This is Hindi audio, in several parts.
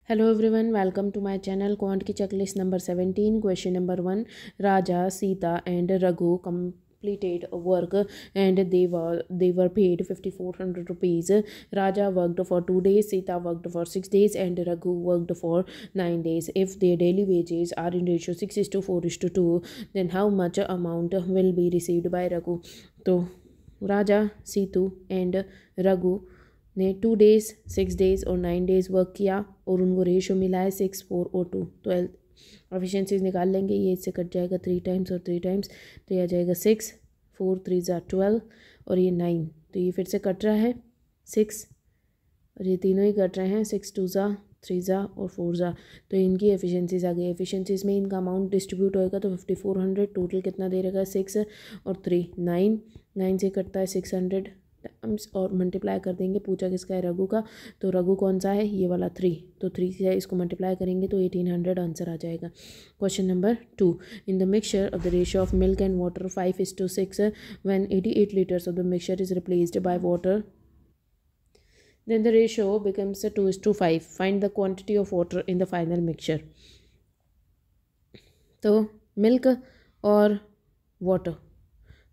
Hello everyone, welcome to my channel Quant की checklist number 17. Question number 1. Raja, Sita and Raghu completed work and they were paid 5400 rupees. Raja worked for 2 days, Sita worked for 6 days and Raghu worked for 9 days. If their daily wages are in ratio 6:4:2, then how much amount will be received by Raghu? तो राजा, सीतू एंड रघु ने 2 डेज, 6 डेज और 9 डेज वर्क किया और उनको रेशो मिला है 6, 4 और 2। 12 एफिशिएंसीज निकाल लेंगे। ये इससे कट जाएगा 3 टाइम्स और 3 टाइम्स, तो ये आ जाएगा 6, 4 3 ज़ा 12 और ये 9। तो ये फिर से कट रहा है 6 और ये तीनों ही कट रहे हैं 6 2 ज़ा 3 ज़ा और 4 ज़ा। तो इनकी एफिशिएंसीज आ गई। एफिशिएंसीज में इनका अमाउंट डिस्ट्रीब्यूट होएगा तो 5400। टोटल कितना दे रहेगा 6 और 3 9। 9 से कटता है 600 टाइम्स और मल्टीप्लाई कर देंगे। पूछा किसका है? रघु का। तो रघु कौन सा है? ये वाला 3। तो 3 से इसको मल्टीप्लाई करेंगे तो 1800 आंसर आ जाएगा। Question number 2. In the mixture of the ratio of milk and water 5:6 when 88 litres of the mixture is replaced by water, then the ratio becomes 2:5. Find the quantity of water in the final mixture. तो मिल्क और वाटर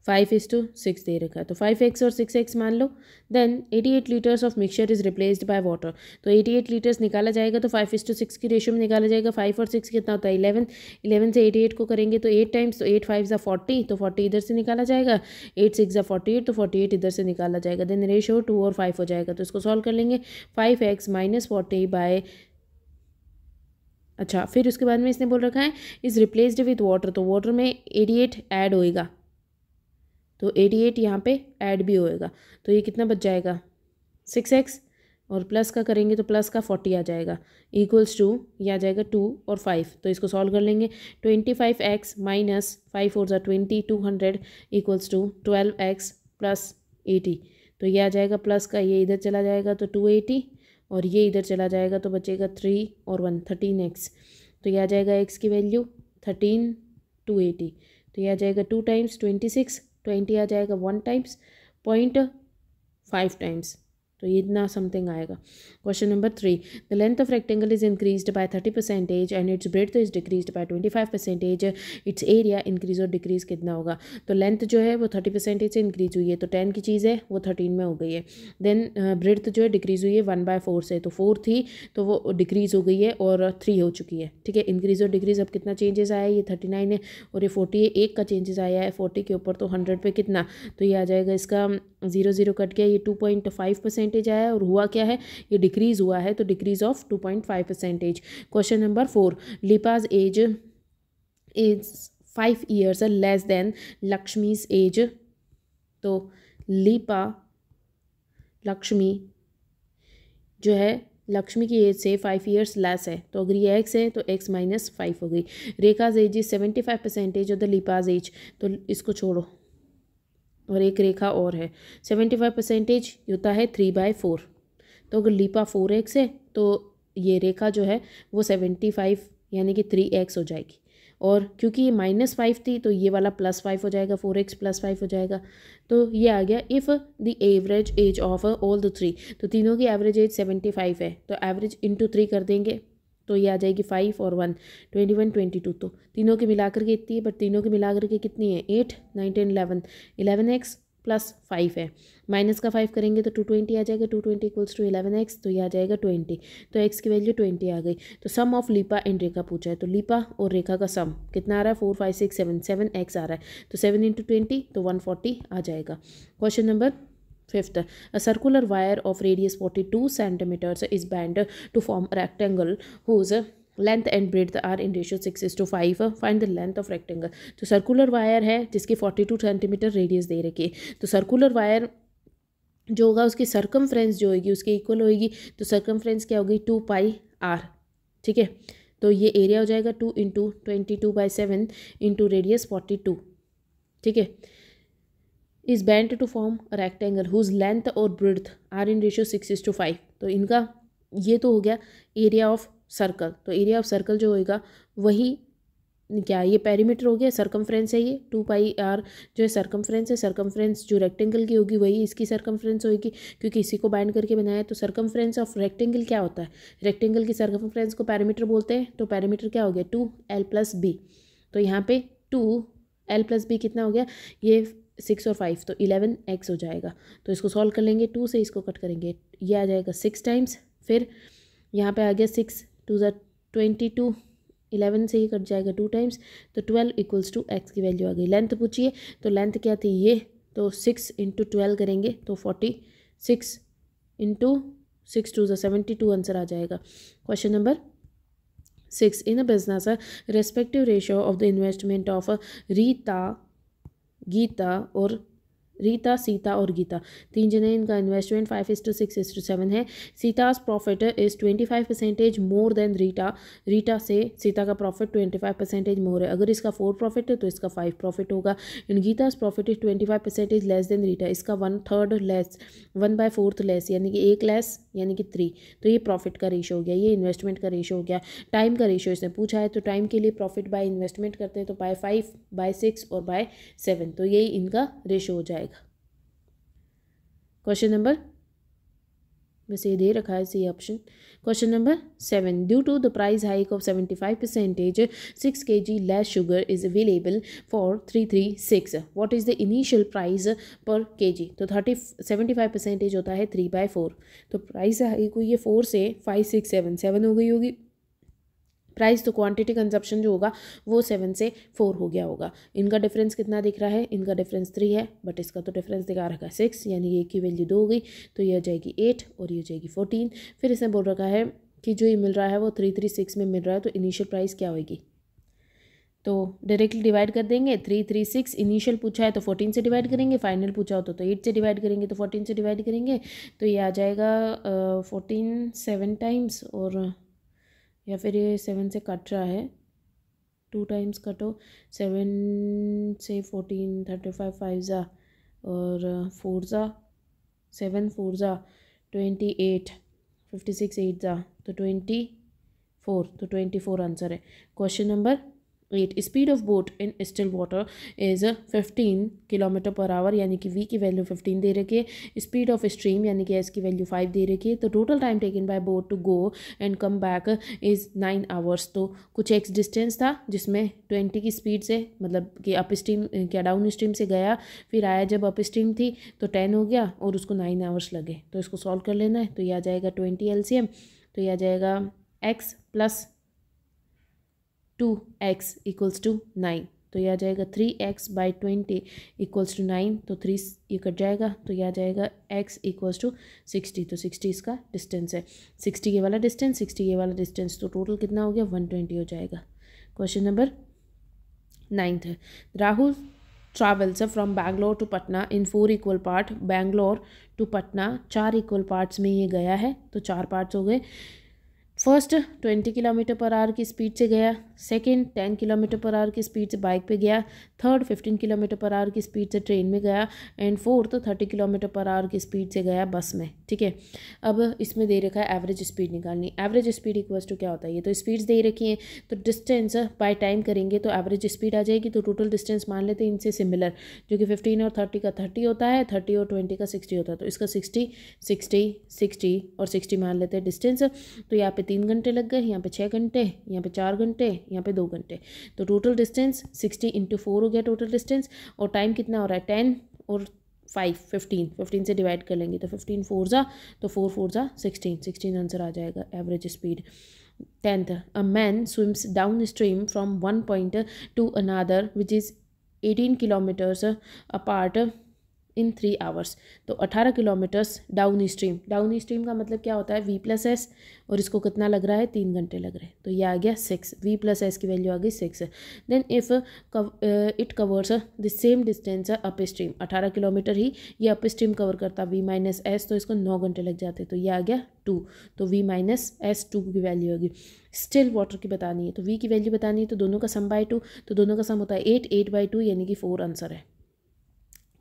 5:6 दे रखा है, तो 5x और 6x मान लो। Then 88 litres of mixture is replaced by water, तो 88 लीटर्स निकाला जाएगा तो 5:6 की रेशियो में निकाला जाएगा। 5 और 6 कितना होता है? 11। 11 से 88 को करेंगे तो 8 टाइम्स, तो 8 5 ज़ा 40, तो 40 इधर से निकाला जाएगा। 8 6 ज़ा 48, तो 48 इधर से निकाला जाएगा। देन रेशियो 2 और 5 हो जाएगा, तो इसको सॉल्व कर लेंगे। 5x माइनस 40 बाय, अच्छा फिर उसके बाद में इसने बोल रखा है इज रिप्लेस्ड विथ वाटर, तो वाटर में 88 ऐड होएगा, तो 88 यहाँ पे ऐड भी होएगा। तो ये कितना बच जाएगा? 6x और प्लस का करेंगे तो प्लस का 40 आ जाएगा इक्वल्स टू, ये आ जाएगा 2 और 5। तो इसको सॉल्व कर लेंगे। 25x माइनस 5 4 ज़ा 20, 200 इक्वल्स टू 12x प्लस 80। तो ये आ जाएगा प्लस का, ये इधर चला जाएगा तो 280 और ये इधर चला जाएगा तो बचेगा 3 और 1 13x। तो ये आ जाएगा x की वैल्यू 13 280। तो ये आ जाएगा 2 टाइम्स 26, 20 आ जाएगा 1 टाइम्स 0.5 टाइम्स, तो ये इतना समथिंग आएगा। Question number 3. The length of rectangle is increased by 30% and it's breadth is decreased bye 25%। It's area increase और डिक्रीज कितना होगा? तो लेंथ जो है वो 30% से इंक्रीज हुई है, तो 10 की चीज़ है वो 13 में हो गई है। देन ब्रेड्थ जो है डिक्रीज हुई है 1/4 से, तो 4 थी तो वो डिक्रीज हो गई है और 3 हो चुकी है। ठीक है, इंक्रीज और डिक्रीज अब कितना चेंजेस आया है? ये 39 है और ये 40 है। एक का चेंजेस आया है 40 के ऊपर, तो 100 पे कितना? तो ये आ जाएगा इसका 0 0 कट गया, ये 2.5% आया और हुआ क्या है? ये डिक्रीज हुआ है, तो decrease of 2.5%। Question number 4. Lipa's age is 5 years less than Lakshmi's age, तो लिपा लक्ष्मी जो है लक्ष्मी की एज से 5 years लेस है, तो अगर ये x है तो x माइनस 5 हो गई। Rekha's age is 75% of the Lipa's age, तो इसको छोड़ो और एक रेखा और है 75% होता है 3/4। तो अगर लीपा 4x है तो ये रेखा जो है वो 75 यानी कि 3x हो जाएगी, और क्योंकि ये -5 थी तो ये वाला +5 हो जाएगा, 4x + 5 हो जाएगा। तो ये आ गया if the average age of all the 3, तो तीनों की एवरेज एज 75 है, तो एवरेज इंटू 3 कर देंगे तो ये आ जाएगी 5 और 1 21 22। तो तीनों की मिलाकर के इतनी है, बट तीनों की मिलाकर के कितनी है? 8 9 10 11 11x + 5 है, माइनस का 5 करेंगे तो 220 आ जाएगा। 220 इक्वल्स टू 11x, तो ये आ जाएगा 20। तो x की वैल्यू 20 आ गई। तो सम ऑफ लीपा एंड रेखा पूछा है, तो लीपा और रेखा का सम कितना आ रहा है? 4 5 6 7 7x आ रहा है, तो 7 × 20 तो 140 आ जाएगा। Question number 5th. A circular wire of radius 42 centimeters is bent to form a rectangle whose length and breadth are in ratio 6:5. Find the length of rectangle. तो सर्कुलर वायर है जिसकी 42 सेंटीमीटर रेडियस दे रखी है, तो सर्कुलर वायर जो होगा उसकी सर्कमफ्रेंस जो होगी उसके इक्वल होगी, तो सर्कमफ्रेंस क्या होगी? 2πr। ठीक है, तो ये एरिया हो जाएगा 2 × 22/7 इंटू रेडियस 42। ठीक है, is bent to form rectangle whose length और ब्रेड्थ आर इन रेशियो 6:5। तो इनका ये तो हो गया एरिया ऑफ सर्कल, तो एरिया ऑफ सर्कल जो होएगा वही क्या ये पेरीमीटर हो गया, सरकमफ्रेंस है ये 2πr जो है सरकमफ्रेंस है। सरकमफ्रेंस जो रेक्टेंगल की होगी वही इसकी सरकमफ्रेंस होगी क्योंकि इसी को बाइंड करके बनाया है। तो सरकमफ्रेंस ऑफ रेक्टेंगल क्या होता है, रेक्टेंगल की सरकमफ्रेंस को पेरीमीटर बोलते हैं। तो पेरीमीटर क्या हो गया 2l+b। तो यहाँ पे 2l+b कितना हो गया, ये 6 और 5 तो 11x हो जाएगा। तो इसको सॉल्व कर लेंगे, 2 से इसको कट करेंगे, ये आ जाएगा 6 टाइम्स, फिर यहाँ पे आ गया 6 2 22, 11 से ही कट जाएगा 2 टाइम्स, तो 12 इक्वल्स टू x की वैल्यू आ गई। लेंथ पूछिए तो लेंथ क्या थी ये, तो 6 × 12 करेंगे तो 46 × 6 2 72 आंसर आ जाएगा। Question number 6, in a business respective ratio of the investment of Rita Sita और गीता, 3 जने, इनका इन्वेस्टमेंट 5:6:7 है। Sita's profit is 25% more than Rita से सीता का प्रॉफिट 25% मोर है। अगर इसका 4 प्रॉफिट है तो इसका 5 प्रॉफिट होगा। In Gita's profit is 25% less than Rita, इसका 1/3 लेस, 1/4 लेस, यानी कि 1 लेस यानी कि 3। तो ये प्रॉफिट का रेशो हो गया, ये इन्वेस्टमेंट का रेशो हो गया। टाइम का रेशो इसने पूछा है तो टाइम के लिए प्रॉफिट बाय इन्वेस्टमेंट करते हैं तो बाय 5, बाय 6 और बाय 7, तो यही इनका रेशो हो जाएगा। क्वेश्चन नंबर, वैसे ये दे रखा है C option. Question number 7, due to the price hike of 75% 6 kg less sugar is available for 336, what is the initial price per kg। तो 75% होता है 3/4, तो प्राइस हाइक हुई है 4 से 5 6 7 हो गई होगी। प्राइस तो क्वांटिटी कंजप्शन जो होगा वो 7 से 4 हो गया होगा। इनका डिफरेंस कितना दिख रहा है, इनका डिफरेंस 3 है, बट इसका तो डिफरेंस दिखा रखा है 6, यानी ये की वैल्यू 2 हो गई, तो ये आ जाएगी 8 और ये हो जाएगी 14। फिर इसने बोल रखा है कि जो ये मिल रहा है वो 336 में मिल रहा है, तो इनिशियल प्राइस क्या होगी। तो डायरेक्टली डिवाइड कर देंगे, 336 इनिशियल पूछा है तो 14 से डिवाइड करेंगे, फाइनल पूछा हो तो 8 से डिवाइड करेंगे, तो 14 से डिवाइड करेंगे तो ये आ जाएगा 14 7 टाइम्स, और या फिर ये 7 से कट रहा है, 2 टाइम्स कटो, 7 से 14 35 5 ज़ा और 4 ज़ा 7 4 ज़ा 28 56 8 ज़ा तो 24, तो 24 आंसर है। Question number 8, speed of boat in still water is 15 km/h, यानी कि v की वैल्यू 15 दे रखी है। स्पीड ऑफ स्ट्रीम यानी कि s की वैल्यू 5 दे रखी है। तो total time taken by boat to go and come back is 9 hours. तो कुछ एक्स डिस्टेंस था जिसमें 20 की स्पीड से, मतलब कि अप स्ट्रीम क्या डाउन स्ट्रीम से गया, फिर आया जब अप स्ट्रीम थी तो 10 हो गया और उसको 9 आवर्स लगे। तो इसको सॉल्व कर लेना है, तो यह आ जाएगा 20 LCM, तो यह आ जाएगा x + 2x इक्वल्स टू 9, तो यह आ जाएगा 3x/20 इक्वल्स टू 9, तो 3 ये कट जाएगा, तो यह आ जाएगा x इक्वल्स टू 60, तो 60 इसका डिस्टेंस है। 60 ये वाला डिस्टेंस, 60 ये वाला डिस्टेंस, तो टोटल कितना हो गया 120 हो जाएगा। क्वेश्चन नंबर 9 है, Rahul travels from Bangalore to Patna in 4 equal part. Bangalore to Patna 4 equal parts में ये गया है, तो 4 पार्ट्स हो गए। फर्स्ट 20 km/h की स्पीड से गया, सेकंड 10 km/h की स्पीड से बाइक पे गया, थर्ड 15 km/h की स्पीड से ट्रेन में गया, एंड फोर्थ 30 km/h की स्पीड से गया बस में। ठीक है, अब इसमें दे रखा है एवरेज स्पीड निकालनी। एवरेज स्पीड इक्वल्स टू क्या होता है, ये तो स्पीड्स दे रखी हैं, तो डिस्टेंस बाय टाइम करेंगे तो एवरेज स्पीड आ जाएगी। तो टोटल डिस्टेंस मान लेते हैं इनसे सिमिलर, जो कि 15 और 30 का 30 होता है, 30 और 20 का 60 होता है, तो इसका 60 60 60 और 60 मान लेते हैं डिस्टेंस। तो यहाँ पे 3 घंटे लग गए, यहाँ पे 6 घंटे, यहाँ पे 4 घंटे, यहाँ पे 2 घंटे, तो टोटल डिस्टेंस 60 × 4 हो गया टोटल डिस्टेंस। और टाइम कितना हो रहा है 10 और 5 15 से डिवाइड कर लेंगे, तो 15 4 ज़ा, तो 4 4 ज़ा 16 आंसर आ जाएगा average speed. 10th, a man swims downstream from one point to another which is 18 kilometres apart in 3 hours. तो 18 किलोमीटर्स डाउन स्ट्रीम का मतलब क्या होता है v+s, और इसको कितना लग रहा है 3 घंटे लग रहे हैं, तो ये आ गया 6, v+s की वैल्यू आ गई 6। Then if it covers the same distance upstream, 18 kilometre ही ये अप स्ट्रीम कवर करता v-s, तो इसको 9 घंटे लग जाते, तो ये आ गया 2, तो v-s 2 की वैल्यू होगी। स्टिल वाटर की बतानी है, तो v की वैल्यू बतानी है, तो दोनों का सम बाय 2, तो दोनों का सम होता है 8 8/2 यानी कि 4 आंसर है।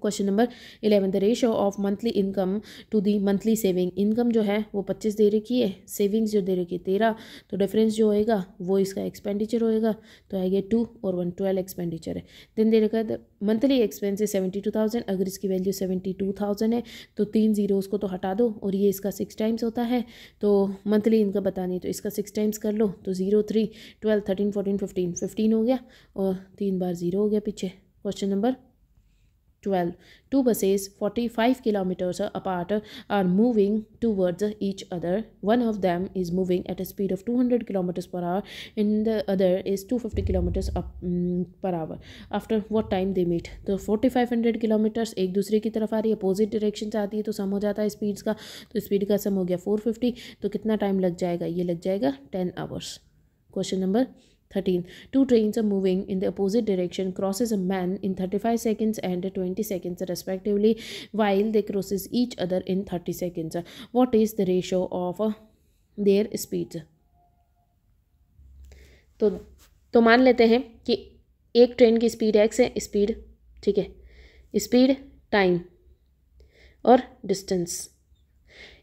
Question number 11 the ratio of monthly income to the monthly saving. Income जो है वो 25 दे रखी है, सेविंग्स जो दे रखी है 13, तो डिफरेंस जो होएगा वो इसका एक्सपेंडिचर होएगा, तो आएगा 2 और 1 12 एक्सपेंडिचर है। देन दे रखा है मंथली एक्सपेंसेस 72,000, अगर इसकी वैल्यू 72,000 है तो 3 जीरो उसको तो हटा दो और ये इसका 6 टाइम्स होता है, तो मंथली इनकम बतानी तो इसका 6 टाइम्स कर लो, तो 0 3 12 13 14 15 15 हो गया और 3 बार 0 हो गया पीछे। Question number 12 two buses 45 kilometers apart are moving towards each other. One of them is moving at a speed of 200 kilometers per hour and the other is 250 kilometers per hour. After what time they meet? तो 4500 किलोमीटर्स एक दूसरे की तरफ आ रही है, अपोजिट डायरेक्शन से आती है, तो सम हो जाता है स्पीड्स का, तो स्पीड का सम हो गया 450, तो कितना टाइम लग जाएगा? ये लग जाएगा 10 hours. Question number 13 two trains are moving in the opposite direction crosses a man in 35 seconds and 20 seconds respectively while they crosses each other in 30 seconds. What is the ratio of their speeds? तो मान लेते हैं कि एक ट्रेन की स्पीड x है, स्पीड ठीक है, स्पीड टाइम और डिस्टेंस।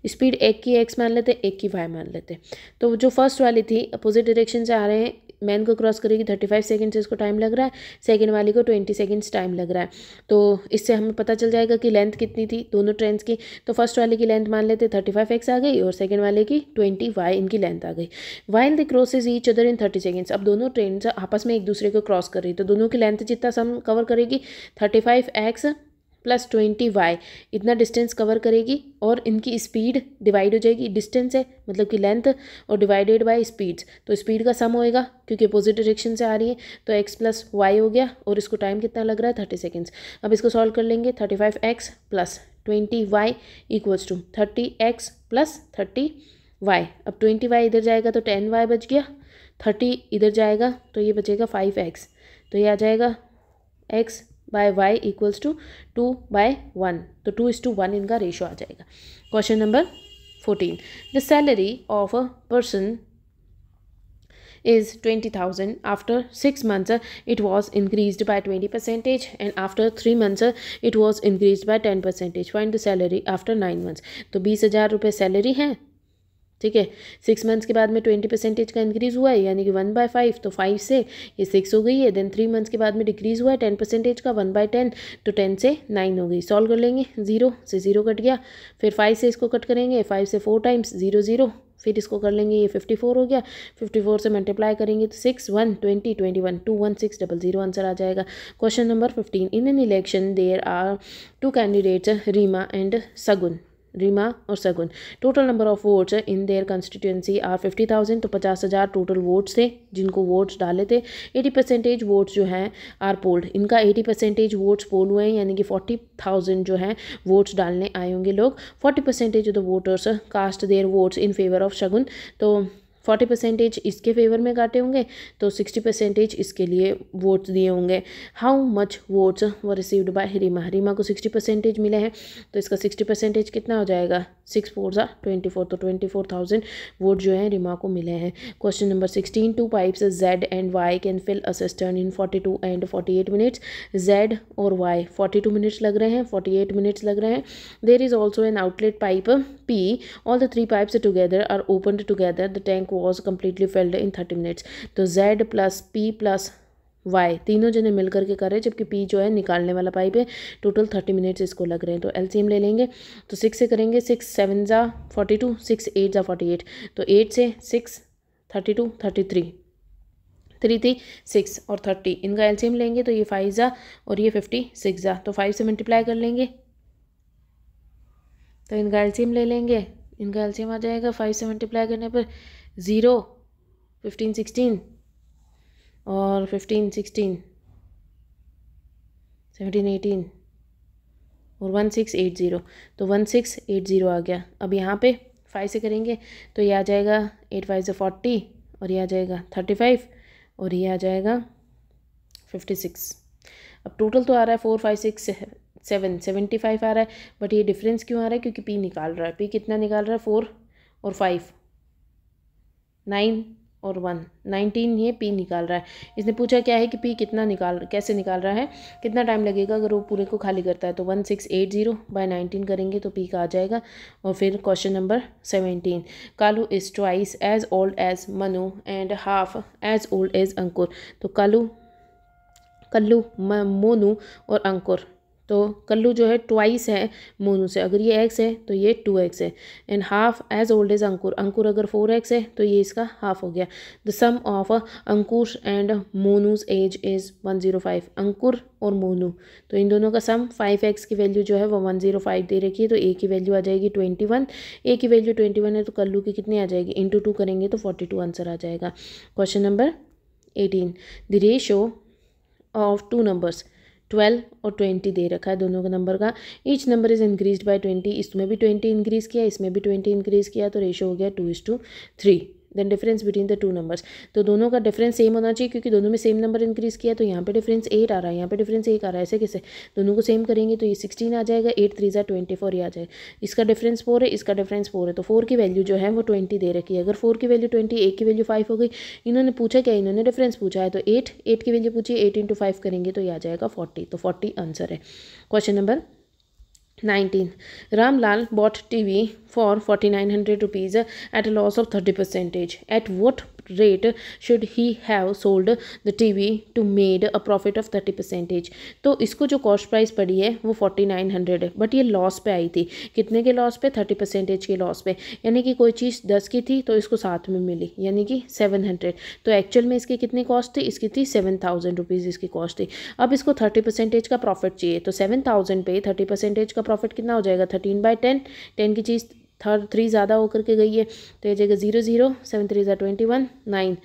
स्पीड एक की x मान लेते, एक की y मान लेते। तो जो फर्स्ट वाली थी अपोजिट डायरेक्शन से आ रहे हैं, मैन को क्रॉस करेगी 35 सेकंड से इसको टाइम लग रहा है, सेकंड वाली को 20 सेकंड्स टाइम लग रहा है, तो इससे हमें पता चल जाएगा कि लेंथ कितनी थी दोनों ट्रेन्स की। तो फर्स्ट वाले की लेंथ मान लेते 35x आ गई और सेकंड वाले की 20y इनकी लेंथ आ गई। While the crosses each other in 30 seconds, अब दोनों ट्रेन आपस में एक दूसरे को क्रॉस कर रही, तो दोनों की लेंथ जितना सम कवर करेगी 35x प्लस 20y इतना डिस्टेंस कवर करेगी और इनकी स्पीड डिवाइड हो जाएगी, डिस्टेंस है मतलब कि लेंथ और डिवाइडेड बाय स्पीड्स, तो स्पीड का सम होएगा क्योंकि अपोजिट डायरेक्शन से आ रही है, तो x प्लस वाई हो गया और इसको टाइम कितना लग रहा है 30 सेकेंड्स। अब इसको सॉल्व कर लेंगे 35x plus 20y equals to 30x plus 30y। अब 20y इधर जाएगा तो 10y बच गया, 30 इधर जाएगा तो ये बचेगा 5x, तो ये आ जाएगा x by y equals to 2/1, तो 2:1 इनका रेशो आ जाएगा। Question number 14 the salary of a person is 20,000. After 6 months it was increased by 20% and after 3 months it was increased by 10%. Find the salary after 9 months. तो 20,000 रुपये सैलरी है, ठीक है, 6 मंथ्स के बाद में 20% का इंक्रीज़ हुआ है यानी कि 1/5, तो 5 से ये 6 हो गई है। देन 3 मंथ्स के बाद में डिक्रीज़ हुआ है 10% का 1/10, तो 10 से 9 हो गई। सॉल्व कर लेंगे, 0 से 0 कट गया, फिर 5 से इसको कट करेंगे, 5 से 4 टाइम्स 0 0, फिर इसको कर लेंगे, ये 54 हो गया, 54 से मल्टीप्लाई करेंगे तो 6 1 20 21 21600 आंसर आ जाएगा। Question number 15 in an election there are 2 candidates Reema and Sagun, Reema और Sagun, total number of votes in their constituency are 50,000, तो 50,000 टोटल वोट्स थे जिनको वोट्स डाले थे। 80% वोट्स जो हैं आर पोल्ड, इनका 80% वोट्स पोल हुए हैं यानी कि 40,000 जो हैं वोट्स डालने आए होंगे लोग। 40% of the voters cast their votes in favour of Shagun, तो 40% इसके फेवर में काटे होंगे, तो 60% इसके लिए वोट्स दिए होंगे। How much votes were received by Reema, Reema को 60% मिले हैं, तो इसका 60% कितना हो जाएगा, 6 4 24, तो 24,000 वोट जो हैं रीमा को मिले हैं। Question number 16 2 pipes Z and Y can fill a cistern in 42 and 48 minutes. Z और Y 42 मिनट्स लग रहे हैं, 48 मिनट्स लग रहे हैं। There is also an outlet pipe P, all the 3 pipes together are opened together, the tank was completely filled in 30 minutes. तो Z plus P plus Y तीनों जने मिलकर के कर रहे हैं, जबकि P जो है निकालने वाला पाइप है। टोटल 30 मिनट्स इसको लग रहे हैं, तो LCM ले लेंगे, तो 6 से करेंगे, 6 7 42, 6 8 48, तो 8 से 6 32 33, 3 थी 6 और 30, इनका LCM लेंगे तो ये 5 और ये 56 तो 5 से मल्टीप्लाई कर लेंगे, तो इनका LCM ले लेंगे, इनका LCM आ जाएगा 5 से मल्टीप्लाई करने पर 0 15 16 और 15 16 17 18 और 1680, तो 1680 आ गया। अब यहाँ पे 5 से करेंगे तो ये आ जाएगा 8 5 से 40 और ये आ जाएगा 35 और ये आ जाएगा 56। अब टोटल तो आ रहा है 4 5 6 7 75 आ रहा है, बट ये डिफरेंस क्यों आ रहा है, क्योंकि P निकाल रहा है। P कितना निकाल रहा है, 4 और 5 9 और 1, 19 ये P निकाल रहा है। इसने पूछा क्या है कि P कितना कैसे निकाल रहा है, कितना टाइम लगेगा अगर वो पूरे को खाली करता है। तो 1680 बाय 19 करेंगे तो P का आ जाएगा। और फिर question number 17, Kalu is twice as old as Manu and half as old as Ankur. तो कल्लू मोनू और अंकुर, तो कल्लू जो है ट्वाइस है मोनू से, अगर ये x है तो ये 2x है। And half as old as Ankur, Ankur अगर 4x है तो ये इसका हाफ हो गया। The sum of Ankur and Monu's age is 105। Ankur और मोनू, तो इन दोनों का सम 5x की वैल्यू जो है वो 105 दे रखी है। तो a की वैल्यू आ जाएगी 21, a की वैल्यू 21 है तो कल्लू की कितनी आ जाएगी, इंटू 2 करेंगे तो 42 आंसर आ जाएगा। Question number 18, the ratio of two numbers 12 और 20 दे रखा है दोनों का नंबर का। Each number is increase by 20, इसमें भी 20 इंक्रीज़ किया, इसमें भी 20 इंक्रीज़ किया, तो रेशो हो गया 2:3। Then difference between the two numbers, तो दोनों का डिफरेंस सेम होना चाहिए क्योंकि दोनों में सेम नंबर इंक्रीज़ किया। तो यहाँ पे डिफरेंस 8 आ रहा है, यहाँ पे डिफरेंस 1 आ रहा है, ऐसे कैसे, दोनों को सेम करेंगे तो ये 16 आ जाएगा, 8 3 24 ये आ जाएगा। इसका डिफरेंस 4 है, इसका डिफरेंस 4 है, तो 4 की वैल्यू जो है वो 20 दे रखी है। अगर 4 की वैल्यू 20, 1 की वैल्यू 5 हो गई। इन्होंने पूछा क्या, इन्होंने डिफरेंस पूछा है, तो 8 की वैल्यू पूछी, 8 × 5 करेंगे तो ये आ जाएगा 40, तो 40 आंसर है। Question number 19, Ramlal bought TV for 4900 rupees at a loss of 30%. At what rate should he have sold the TV to made a profit of 30%? तो इसको जो कॉस्ट प्राइस पड़ी है वो 4900 है, बट ये लॉस पे आई थी। कितने के लॉस पे, 30% के लॉस पे, यानी कि कोई चीज़ 10 की थी तो इसको 7 में मिली, यानी कि 700। तो एक्चुअल में इसकी कितनी कॉस्ट थी, इसकी थी 7000 रुपीज़ इसकी कॉस्ट थी। अब इसको 30% का प्रॉफिट चाहिए, तो 7000 पे 30% का प्रॉफिट कितना हो जाएगा, 13/10। 10 की चीज़ 3 ज़्यादा होकर के गई है तो ये जाएगा 0 0, 7 3 21, 9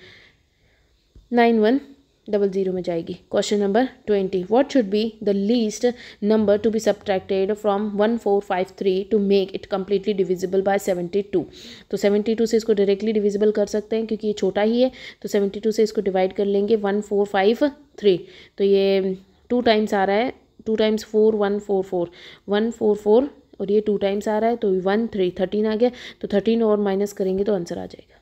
9 1 0 0 में जाएगी। Question number 20, what should be the least number to be subtracted from 1453 to make it completely divisible by 72। तो 72 से इसको डायरेक्टली डिविजिबल कर सकते हैं क्योंकि ये छोटा ही है, तो 72 से इसको डिवाइड कर लेंगे 1453, तो ये 2 टाइम्स आ रहा है, 2 टाइम्स 4 144 144 और ये 2 टाइम्स आ रहा है तो 13 आ गया, तो 13 और माइनस करेंगे तो आंसर आ जाएगा।